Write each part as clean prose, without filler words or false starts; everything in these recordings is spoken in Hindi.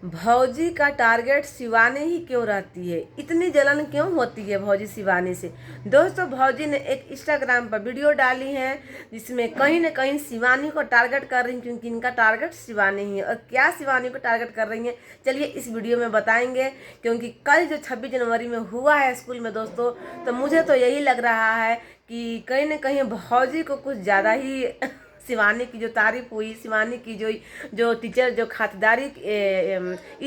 भौजी का टारगेट शिवानी ही क्यों रहती है, इतनी जलन क्यों होती है भौजी शिवानी से। दोस्तों, भौजी ने एक इंस्टाग्राम पर वीडियो डाली है जिसमें कहीं न कहीं शिवानी को टारगेट कर रही हैं, क्योंकि इनका टारगेट शिवानी ही है। और क्या शिवानी को टारगेट कर रही हैं, चलिए इस वीडियो में बताएंगे। क्योंकि कल जो 26 जनवरी में हुआ है स्कूल में दोस्तों, तो मुझे तो यही लग रहा है कि कहीं न कहीं भौजी को कुछ ज़्यादा ही शिवानी की जो तारीफ हुई, शिवानी की जो जो टीचर जो खातिरदारी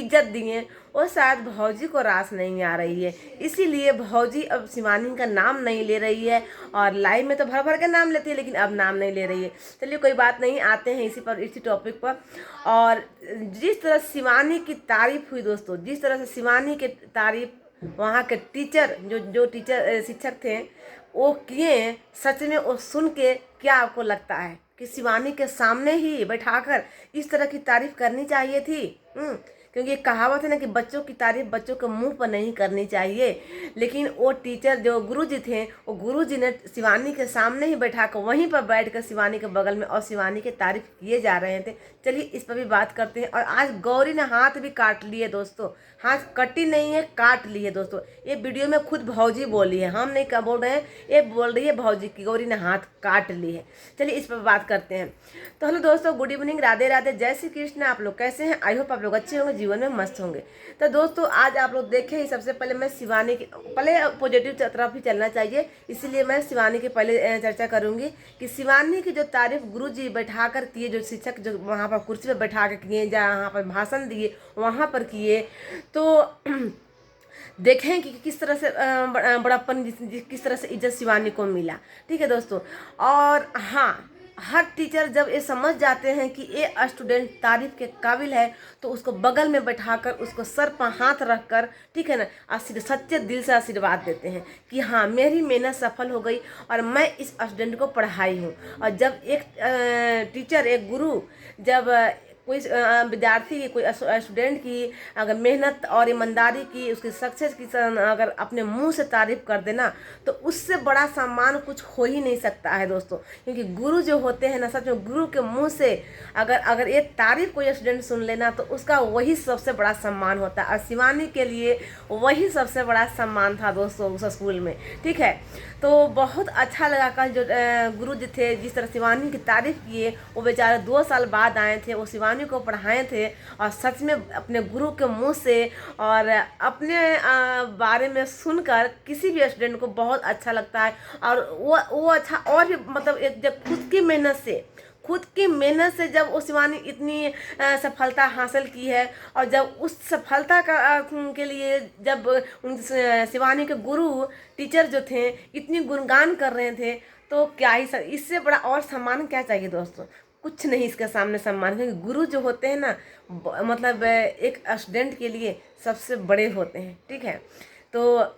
इज्जत दिए, वो शायद भौजी को रास नहीं आ रही है। इसीलिए भौजी अब शिवानी का नाम नहीं ले रही है, और लाइव में तो भर भर के नाम लेती है, लेकिन अब नाम नहीं ले रही है। चलिए कोई बात नहीं, आते हैं इसी टॉपिक पर। और जिस तरह शिवानी की तारीफ हुई दोस्तों, जिस तरह से शिवानी की तारीफ वहाँ के टीचर जो टीचर शिक्षक थे वो किए, सच में वो सुन के क्या आपको लगता है कि शिवानी के सामने ही बैठाकर इस तरह की तारीफ करनी चाहिए थी? क्योंकि एक कहावत है ना कि बच्चों की तारीफ बच्चों के मुंह पर नहीं करनी चाहिए। लेकिन वो टीचर जो गुरुजी थे, वो गुरुजी ने शिवानी के सामने ही बैठाकर वहीं पर बैठकर शिवानी के बगल में और शिवानी की तारीफ किए जा रहे थे। चलिए इस पर भी बात करते हैं। और आज गौरी ने हाथ भी काट लिए दोस्तों, हाथ कटी नहीं है, काट ली है दोस्तों। ये वीडियो में खुद भौजी बोली है, हम नहीं क्या बोल रहे हैं, ये बोल रही है भौजी की गौरी ने हाथ काट ली है। चलिए इस पर बात करते हैं। तो हेलो दोस्तों, गुड इवनिंग, राधे राधे, जय श्री कृष्ण। आप लोग कैसे हैं? आई होप आप लोग अच्छे होंगे, जीवन में मस्त होंगे। तो दोस्तों आज आप लोग देखें ही, सबसे पहले मैं शिवानी की पहले पॉजिटिव तरफ ही चलना चाहिए, इसीलिए मैं शिवानी की पहले चर्चा करूंगी कि शिवानी की जो तारीफ गुरुजी बैठा कर किए, जो शिक्षक जो वहाँ पर कुर्सी पर बैठा कर किए, जहाँ पर भाषण दिए वहाँ पर किए, तो देखें कि किस तरह से बड़प्पन किस तरह से इज्जत शिवानी को मिला। ठीक है दोस्तों। और हाँ, हर टीचर जब ये समझ जाते हैं कि ये स्टूडेंट तारीफ के काबिल है, तो उसको बगल में बैठाकर उसको सर पर हाथ रखकर, ठीक है ना, सच्चे दिल से आशीर्वाद देते हैं कि हाँ मेरी मेहनत सफल हो गई और मैं इस स्टूडेंट को पढ़ाई हूँ। और जब एक टीचर, एक गुरु, जब कोई विद्यार्थी की, कोई स्टूडेंट की अगर मेहनत और ईमानदारी की, उसकी सक्सेस की अगर अपने मुंह से तारीफ कर देना, तो उससे बड़ा सम्मान कुछ हो ही नहीं सकता है दोस्तों। क्योंकि गुरु जो होते हैं ना, सच में गुरु के मुंह से अगर ये तारीफ कोई स्टूडेंट सुन लेना, तो उसका वही सबसे बड़ा सम्मान होता है। और शिवानी के लिए वही सबसे बड़ा सम्मान था दोस्तों उस स्कूल में। ठीक है, तो बहुत अच्छा लगा कल जो गुरु जी थे जिस तरह शिवानी की तारीफ किए। वो बेचारे 2 साल बाद आए थे, वो शिवानी को पढ़ाए थे, और सच में अपने गुरु के मुंह से और अपने बारे में सुनकर किसी भी स्टूडेंट को बहुत अच्छा लगता है। और वो अच्छा, और भी मतलब जब खुद की मेहनत से जब वो शिवानी इतनी सफलता हासिल की है, और जब उस सफलता के लिए जब उन शिवानी के गुरु टीचर जो थे इतनी गुणगान कर रहे थे, तो क्या ही इससे बड़ा और सम्मान क्या चाहिए दोस्तों? कुछ नहीं इसके सामने सम्मान। क्योंकि गुरु जो होते हैं ना, मतलब एक स्टूडेंट के लिए सबसे बड़े होते हैं। ठीक है, तो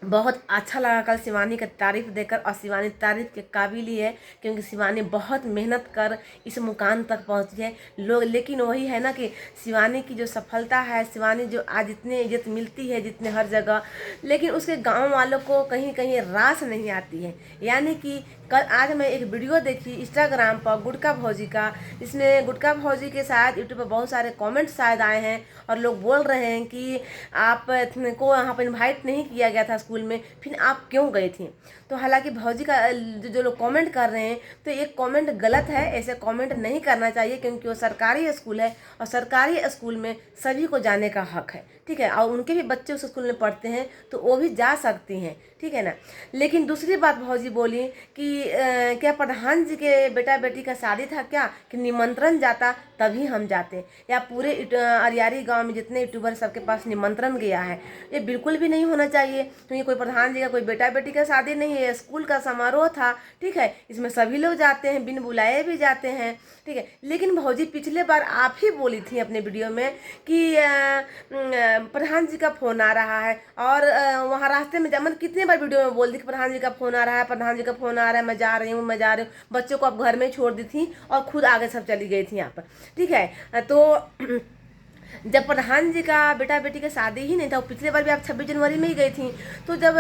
बहुत अच्छा लगा कल शिवानी का तारीफ देकर। और शिवानी तारीफ के काबिल ही है, क्योंकि शिवानी बहुत मेहनत कर इस मुकाम तक पहुंची है लोग। लेकिन वही है ना कि शिवानी की जो सफलता है, शिवानी जो आज इतनी इज्जत मिलती है जितने हर जगह, लेकिन उसके गांव वालों को कहीं कहीं रास नहीं आती है। यानी कि आज मैं एक वीडियो देखी इंस्टाग्राम पर गुटका भौजी का, इसमें गुटका भौजी के साथ यूट्यूब पर बहुत सारे कमेंट्स शायद आए हैं, और लोग बोल रहे हैं कि आप को यहाँ पर इन्वाइट नहीं किया गया था स्कूल में, फिर आप क्यों गई थी? तो हालांकि भौजी का जो लोग कमेंट कर रहे हैं, तो ये कमेंट गलत है, ऐसे कमेंट नहीं करना चाहिए। क्योंकि वो सरकारी स्कूल है, और सरकारी स्कूल में सभी को जाने का हक है। ठीक है, और उनके भी बच्चे उस स्कूल में पढ़ते हैं, तो वो भी जा सकती हैं। ठीक है ना। लेकिन दूसरी बात भौजी बोली कि क्या प्रधान जी के बेटा बेटी का शादी था क्या, कि निमंत्रण जाता तभी हम जाते, या पूरे अरियारी गांव में जितने यूट्यूबर सबके पास निमंत्रण गया है? ये बिल्कुल भी नहीं होना चाहिए। क्योंकि कोई प्रधान जी का कोई बेटा बेटी का शादी नहीं है, स्कूल का समारोह था। ठीक है, इसमें सभी लोग जाते हैं, बिन बुलाए भी जाते हैं। ठीक है, लेकिन भौजी पिछले बार आप ही बोली थी अपने वीडियो में कि प्रधान जी का फोन आ रहा है, और वहाँ रास्ते में मतलब कितने बार वीडियो में बोल दी कि प्रधान जी का फोन आ रहा है, प्रधान जी का फोन आ रहा है, मैं जा रही हूँ। बच्चों को आप घर में छोड़ दी थी और खुद आगे सब चली गई थी यहाँ पर। ठीक है, तो जब प्रधान जी का बेटा बेटी का शादी ही नहीं था, पिछले बार भी आप 26 जनवरी में ही गई थी, तो जब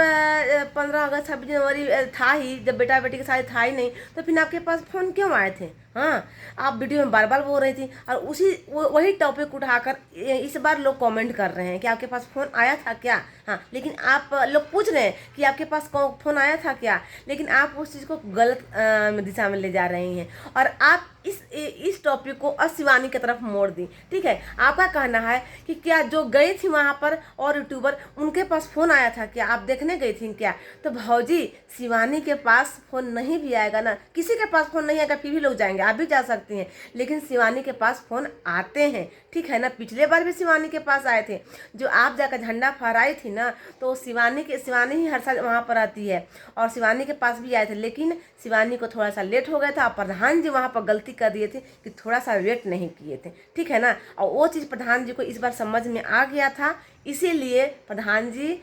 15 अगस्त 26 जनवरी था ही, जब बेटा बेटी की शादी था ही नहीं, तो फिर आपके पास फ़ोन क्यों आए थे? हाँ, आप वीडियो में बार बार बोल रही थी और वही टॉपिक उठाकर इस बार लोग कमेंट कर रहे हैं कि आपके पास फ़ोन आया था क्या। हाँ, लेकिन आप लोग पूछ रहे हैं कि आपके पास फ़ोन आया था क्या, लेकिन आप उस चीज़ को गलत दिशा में ले जा रही हैं और आप इस टॉपिक को शिवानी की तरफ मोड़ दी। ठीक है, आपका कहना है कि क्या जो गई थी वहाँ पर और यूट्यूबर उनके पास फ़ोन आया था क्या, आप देखने गई थी क्या। तो भौजी, शिवानी के पास फ़ोन नहीं भी आएगा ना, किसी के पास फ़ोन नहीं आएगा फिर भी लोग जाएंगे, आप भी जा सकती हैं, लेकिन शिवानी के पास फ़ोन आते हैं। ठीक है ना, पिछले बार भी शिवानी के पास आए थे, जो आप जाकर झंडा फहराई थी ना, तो शिवानी ही हर साल वहाँ पर आती है और शिवानी के पास भी आए थे, लेकिन शिवानी को थोड़ा सा लेट हो गया था। प्रधान जी वहाँ पर गलती कर दिए थे कि थोड़ा सा वेट नहीं किए थे। ठीक है ना, और वो चीज़ प्रधान जी को इस बार समझ में आ गया था, इसीलिए प्रधान जी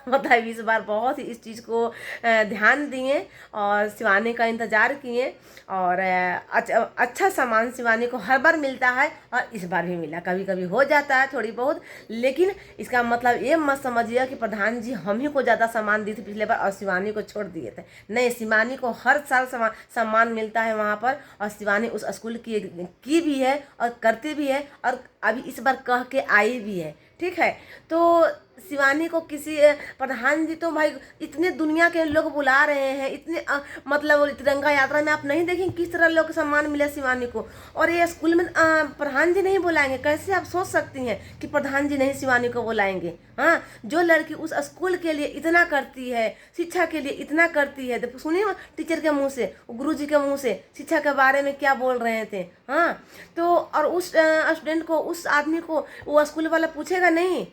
बताइए इस बार बहुत ही इस चीज़ को ध्यान दिए और शिवानी का इंतज़ार किए और अच्छा सामान शिवानी को हर बार मिलता है और इस बार भी मिला। कभी कभी हो जाता है थोड़ी बहुत, लेकिन इसका मतलब ये मत समझिए कि प्रधान जी हम ही को ज़्यादा सामान दी थी पिछले बार और शिवानी को छोड़ दिए थे। नहीं, शिवानी को हर साल सम्मान मिलता है वहाँ पर और शिवानी उस स्कूल की भी है और करती भी है और अभी इस बार कह के आई भी है। ठीक है, तो शिवानी को किसी प्रधान जी तो भाई इतने दुनिया के लोग बुला रहे हैं, इतने मतलब तिरंगा यात्रा में आप नहीं देखेंगे किस तरह लोग सम्मान मिले शिवानी को, और ये स्कूल में प्रधान जी नहीं बुलाएंगे। कैसे आप सोच सकती हैं कि प्रधान जी नहीं शिवानी को बुलाएंगे। हाँ, जो लड़की उस स्कूल के लिए इतना करती है, शिक्षा के लिए इतना करती है, तो सुनिए टीचर के मुँह से, गुरु जी के मुँह से शिक्षा के बारे में क्या बोल रहे थे। हाँ, तो और उस स्टूडेंट को, उस आदमी को वो स्कूल वाला पूछेगा नहीं,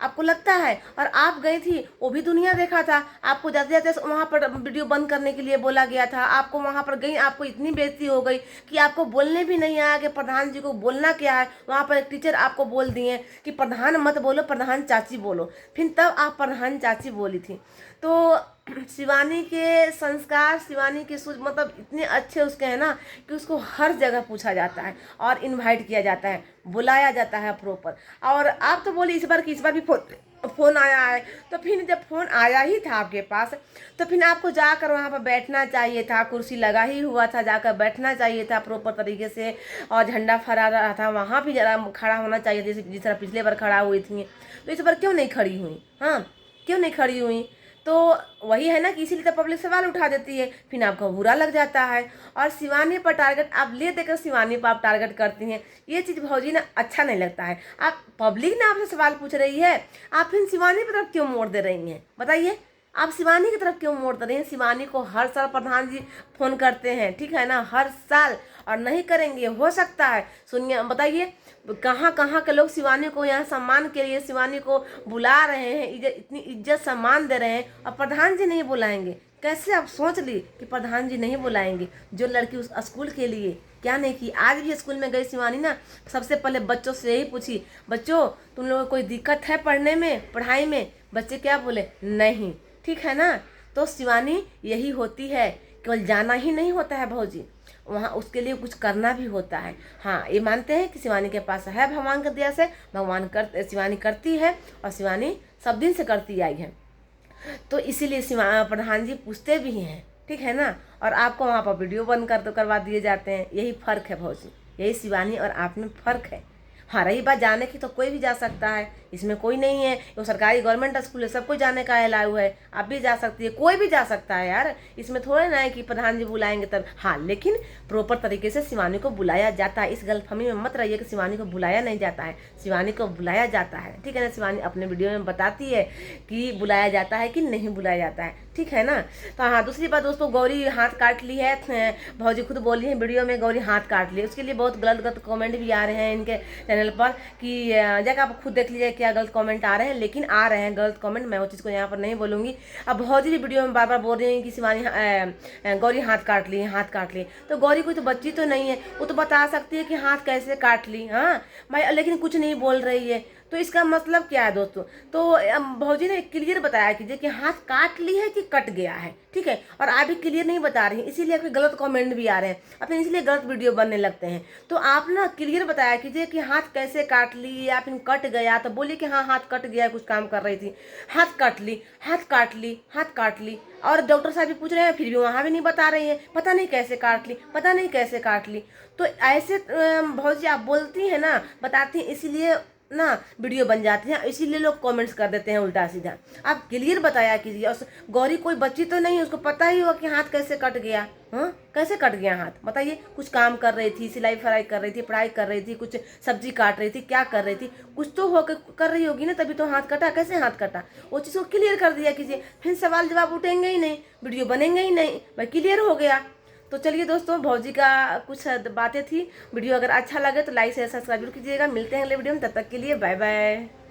आपको लगता है। और आप गई थी, वो भी दुनिया देखा था, आपको जाते जाते वहाँ पर वीडियो बंद करने के लिए बोला गया था, आपको वहाँ पर गई, आपको इतनी बेइज्जती हो गई कि आपको बोलने भी नहीं आया कि प्रधान जी को बोलना क्या है। वहाँ पर एक टीचर आपको बोल दिए कि प्रधान मत बोलो, प्रधान चाची बोलो, फिर तब आप प्रधान चाची बोली थी। तो शिवानी के संस्कार, शिवानी के सोच मतलब इतने अच्छे उसके हैं ना कि उसको हर जगह पूछा जाता है और इनवाइट किया जाता है, बुलाया जाता है प्रॉपर। और आप तो बोली इस बार भी फ़ोन आया है, तो फिर जब फ़ोन आया ही था आपके पास तो फिर आपको जाकर वहाँ पर बैठना चाहिए था, कुर्सी लगा ही हुआ था, जाकर बैठना चाहिए था प्रॉपर तरीके से और झंडा फहरा रहा था वहाँ भी जरा खड़ा होना चाहिए जैसे जिस तरह पिछले बार खड़ा हुई थी। तो इस बार क्यों नहीं खड़ी हुई। हाँ, क्यों नहीं खड़ी हुई। तो वही है ना कि इसीलिए तो पब्लिक सवाल उठा देती है, फिर आपको बुरा लग जाता है और शिवानी पर टारगेट आप ले देकर शिवानी पर आप टारगेट करती हैं। ये चीज़ भौजी ना अच्छा नहीं लगता है। आप पब्लिक ने आपसे सवाल पूछ रही है, आप फिर शिवानी की तरफ क्यों मोड़ दे रही हैं, बताइए। आप शिवानी की तरफ क्यों मोड़ दे रही हैं। शिवानी को हर साल प्रधान जी फ़ोन करते हैं, ठीक है ना, हर साल, और नहीं करेंगे हो सकता है। सुनिए, बताइए कहाँ कहाँ के लोग शिवानी को यहाँ सम्मान के लिए शिवानी को बुला रहे हैं, इतनी इज्जत सम्मान दे रहे हैं और प्रधान जी नहीं बुलाएंगे। कैसे आप सोच ली कि प्रधान जी नहीं बुलाएंगे। जो लड़की उस स्कूल के लिए क्या नहीं की। आज भी स्कूल में गई शिवानी ना, सबसे पहले बच्चों से यही पूछी, बच्चों तुम लोगों को कोई दिक्कत है पढ़ने में, पढ़ाई में। बच्चे क्या बोले, नहीं। ठीक है ना, तो शिवानी यही होती है, केवल जाना ही नहीं होता है भौजी, वहाँ उसके लिए कुछ करना भी होता है। हाँ, ये मानते हैं कि शिवानी के पास है भगवान की दया से, शिवानी करती है और शिवानी सब दिन से करती आई है, तो इसीलिए प्रधान जी पूछते भी हैं। ठीक है ना, और आपको वहाँ पर वीडियो बंद करवा दिए जाते हैं। यही फ़र्क है भौजी, यही शिवानी और आप में फ़र्क है। हाँ, रही बात जाने की, तो कोई भी जा सकता है, इसमें कोई नहीं है। वो सरकारी गवर्नमेंट स्कूल है, सबको जाने का अलाउ है, आप भी जा सकती है, कोई भी जा सकता है यार। इसमें थोड़ा ना है कि प्रधान जी बुलाएंगे तब। हाँ, लेकिन प्रॉपर तरीके से शिवानी को बुलाया जाता है। इस गलतफहमी में मत रहिए कि शिवानी को बुलाया नहीं जाता है, शिवानी को बुलाया जाता है। ठीक है ना, शिवानी अपने वीडियो में बताती है कि बुलाया जाता है कि नहीं बुलाया जाता है। ठीक है ना। तो हाँ, दूसरी बात दोस्तों, गौरी हाथ काट ली है, भौजी खुद बोली है वीडियो में, गौरी हाथ काट ली। उसके लिए बहुत गलत कमेंट भी आ रहे हैं इनके चैनल पर कि जाकर आप खुद देख लीजिए क्या गलत कमेंट आ रहे हैं, लेकिन आ रहे हैं गलत कमेंट। मैं वो चीज़ को यहाँ पर नहीं बोलूँगी। अब भौजी भी वीडियो में बार बार बोल रही हैं कि शिवानी गौरी हाथ काट ली, हाथ काट ली। तो गौरी कोई तो बच्ची तो नहीं है, वो तो बता सकती है कि हाथ कैसे काट ली। हाँ भाई, लेकिन कुछ नहीं बोल रही है। तो इसका मतलब क्या है दोस्तों? तो भौजी ने क्लियर बताया कीजिए कि हाथ काट ली है कि कट गया है, ठीक है। और आप भी क्लियर नहीं बता रही हैं, इसीलिए आपके गलत कमेंट भी आ रहे हैं, अपने इसलिए गलत वीडियो बनने लगते हैं। तो आप ना क्लियर बताया कीजिए कि हाथ कैसे काट ली या फिर कट गया, तो बोलिए कि हाँ हाथ कट गया, कुछ काम कर रही थी, हाथ काट ली, हाथ काट ली, हाथ काट ली। और डॉक्टर साहब भी पूछ रहे हैं, फिर भी वहाँ भी नहीं बता रही है, पता नहीं कैसे काट ली, पता नहीं कैसे काट ली। तो ऐसे भौजी आप बोलती हैं ना, बताती हैं, इसीलिए ना वीडियो बन जाती है, इसीलिए लोग कमेंट्स कर देते हैं उल्टा सीधा। आप क्लियर बताया कीजिए। और गौरी कोई बच्ची तो नहीं, उसको पता ही होगा कि हाथ कैसे कट गया। हाँ, कैसे कट गया हाथ बताइए? कुछ काम कर रही थी, सिलाई फराई कर रही थी, पढ़ाई कर रही थी, कुछ सब्जी काट रही थी, क्या कर रही थी, कुछ तो हो कर रही होगी ना, तभी तो हाथ कटा। कैसे हाथ कटा, वो चीज़ को क्लियर कर दिया कीजिए, फिर सवाल जवाब उठेंगे ही नहीं, वीडियो बनेंगे ही नहीं, भाई क्लियर हो गया। तो चलिए दोस्तों, भौजी का कुछ बातें थी। वीडियो अगर अच्छा लगे तो लाइक शेयर सब्सक्राइब जरूर कीजिएगा। मिलते हैं अगले वीडियो में, तब तक के लिए बाय बाय।